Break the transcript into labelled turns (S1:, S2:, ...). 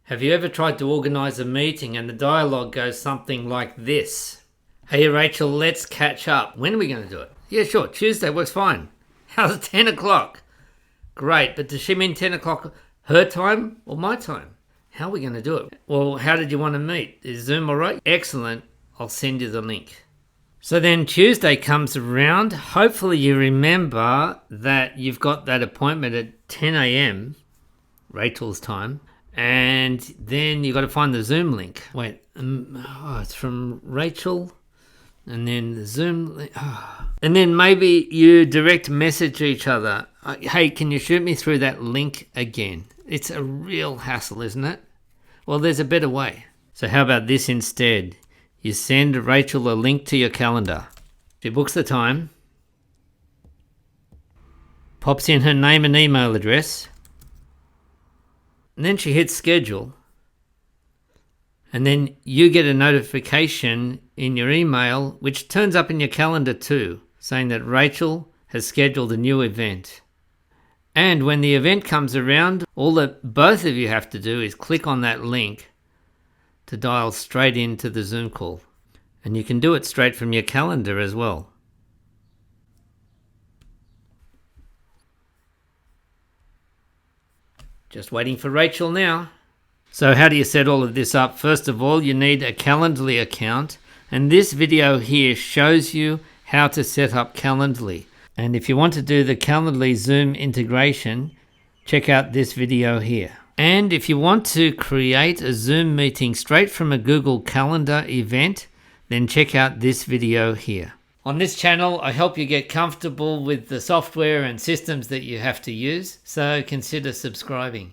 S1: Have you ever tried to organize a meeting and the dialogue goes something like this? Hey Rachel, let's catch up. When are we going to do it? Yeah, sure. Tuesday works fine. How's it 10 o'clock? Great, but does she mean 10 o'clock her time or my time? How are we going to do it? Well, how did you want to meet? Is Zoom all right? Excellent. I'll send you the link. So then Tuesday comes around. Hopefully you remember that you've got that appointment at 10 a.m. Rachel's time. And then you got to find the Zoom link. Wait, it's from Rachel. And then the Zoom link. And then maybe you direct message each other. Hey, can you shoot me through that link again? It's a real hassle, isn't it? Well, there's a better way. So how about this instead? You send Rachel a link to your calendar. She books the time, pops in her name and email address, and then she hits schedule. And then you get a notification in your email, which turns up in your calendar too, saying that Rachel has scheduled a new event. And when the event comes around, all that both of you have to do is click on that link to dial straight into the Zoom call. And you can do it straight from your calendar as well. Just waiting for Rachel now. So how do you set all of this up? First of all, you need a Calendly account. And this video here shows you how to set up Calendly. And if you want to do the Calendly Zoom integration, check out this video here. And if you want to create a Zoom meeting straight from a Google Calendar event, then check out this video here. On this channel, I help you get comfortable with the software and systems that you have to use, so consider subscribing.